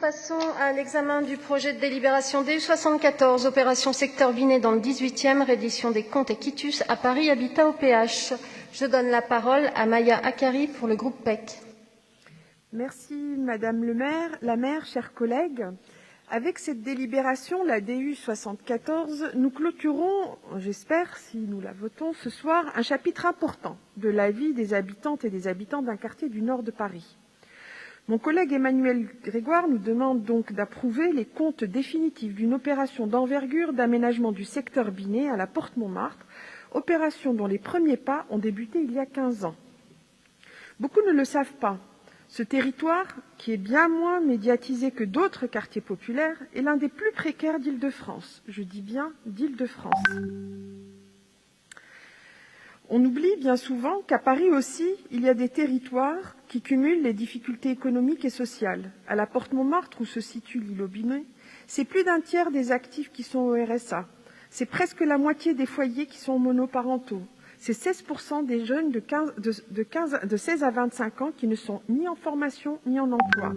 Passons à l'examen du projet de délibération DU74, opération secteur Binet dans le 18e, reddition des comptes et quitus à Paris Habitat OPH. Je donne la parole à Maya Akari pour le groupe PEC. Merci Madame la maire, chers collègues. Avec cette délibération, la DU74, nous clôturons, j'espère, si nous la votons ce soir, un chapitre important de la vie des habitantes et des habitants d'un quartier du nord de Paris. Mon collègue Emmanuel Grégoire nous demande donc d'approuver les comptes définitifs d'une opération d'envergure d'aménagement du secteur Binet à la Porte Montmartre, opération dont les premiers pas ont débuté il y a 15 ans. Beaucoup ne le savent pas. Ce territoire, qui est bien moins médiatisé que d'autres quartiers populaires, est l'un des plus précaires d'Île-de-France. Je dis bien d'Île-de-France. On oublie bien souvent qu'à Paris aussi, il y a des territoires qui cumulent les difficultés économiques et sociales. À la Porte Montmartre, où se situe l'îlot Binet, c'est plus d'un tiers des actifs qui sont au RSA. C'est presque la moitié des foyers qui sont monoparentaux. C'est 16% des jeunes de 16 à 25 ans qui ne sont ni en formation ni en emploi.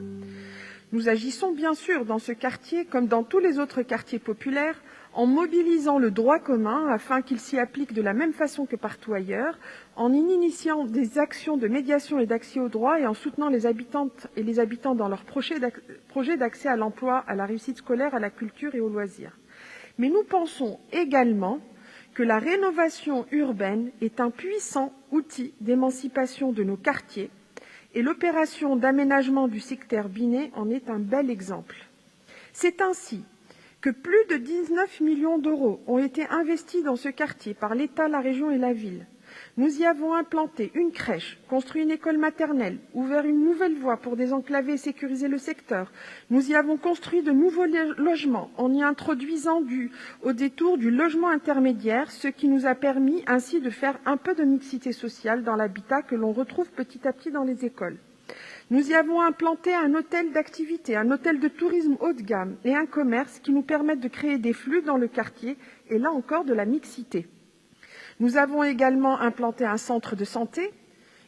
Nous agissons bien sûr dans ce quartier, comme dans tous les autres quartiers populaires, en mobilisant le droit commun afin qu'il s'y applique de la même façon que partout ailleurs, en initiant des actions de médiation et d'accès au droit et en soutenant les habitantes et les habitants dans leurs projets d'accès à l'emploi, à la réussite scolaire, à la culture et aux loisirs. Mais nous pensons également que la rénovation urbaine est un puissant outil d'émancipation de nos quartiers et l'opération d'aménagement du secteur Binet en est un bel exemple. C'est ainsi que plus de 19 millions d'euros ont été investis dans ce quartier par l'État, la région et la ville. Nous y avons implanté une crèche, construit une école maternelle, ouvert une nouvelle voie pour désenclaver et sécuriser le secteur. Nous y avons construit de nouveaux logements en y introduisant au détour du logement intermédiaire, ce qui nous a permis ainsi de faire un peu de mixité sociale dans l'habitat que l'on retrouve petit à petit dans les écoles. Nous y avons implanté un hôtel d'activité, un hôtel de tourisme haut de gamme et un commerce qui nous permettent de créer des flux dans le quartier et là encore de la mixité. Nous avons également implanté un centre de santé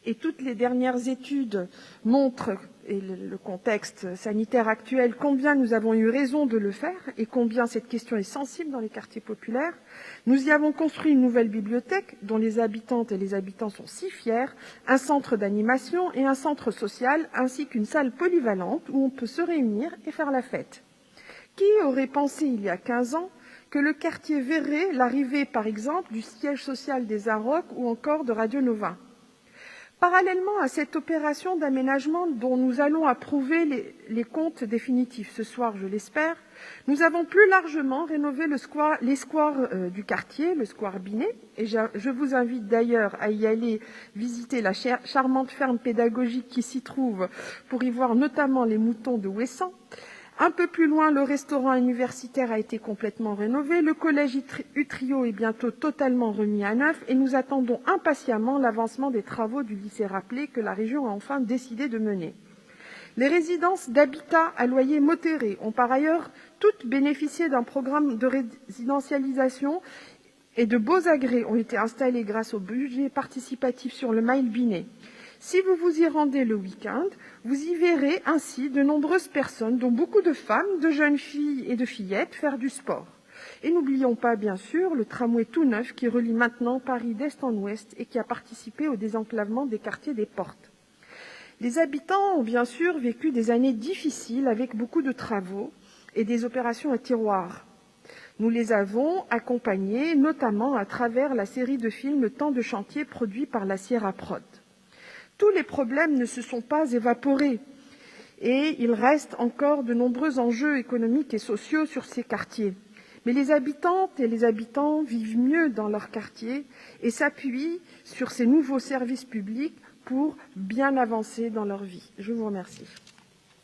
et toutes les dernières études montrent, et le contexte sanitaire actuel, combien nous avons eu raison de le faire et combien cette question est sensible dans les quartiers populaires. Nous y avons construit une nouvelle bibliothèque dont les habitantes et les habitants sont si fiers, un centre d'animation et un centre social ainsi qu'une salle polyvalente où on peut se réunir et faire la fête. Qui aurait pensé il y a 15 ans que le quartier verrait l'arrivée, par exemple, du siège social des Arocs ou encore de Radio Nova. Parallèlement à cette opération d'aménagement dont nous allons approuver les comptes définitifs ce soir, je l'espère, nous avons plus largement rénové les squares du quartier, le square Binet, et je vous invite d'ailleurs à y aller visiter la charmante ferme pédagogique qui s'y trouve pour y voir notamment les moutons de Ouessant. Un peu plus loin, le restaurant universitaire a été complètement rénové, le collège Utrio est bientôt totalement remis à neuf et nous attendons impatiemment l'avancement des travaux du lycée Rappelé que la région a enfin décidé de mener. Les résidences d'habitat à loyer modéré ont par ailleurs toutes bénéficié d'un programme de résidentialisation et de beaux agrès ont été installés grâce au budget participatif sur le Mail Binet. Si vous vous y rendez le week-end, vous y verrez ainsi de nombreuses personnes, dont beaucoup de femmes, de jeunes filles et de fillettes, faire du sport. Et n'oublions pas, bien sûr, le tramway tout neuf qui relie maintenant Paris d'est en ouest et qui a participé au désenclavement des quartiers des Portes. Les habitants ont bien sûr vécu des années difficiles avec beaucoup de travaux et des opérations à tiroir. Nous les avons accompagnés, notamment à travers la série de films Temps de chantier produit par la Sierra Prod. Tous les problèmes ne se sont pas évaporés et il reste encore de nombreux enjeux économiques et sociaux sur ces quartiers. Mais les habitantes et les habitants vivent mieux dans leur quartier et s'appuient sur ces nouveaux services publics pour bien avancer dans leur vie. Je vous remercie.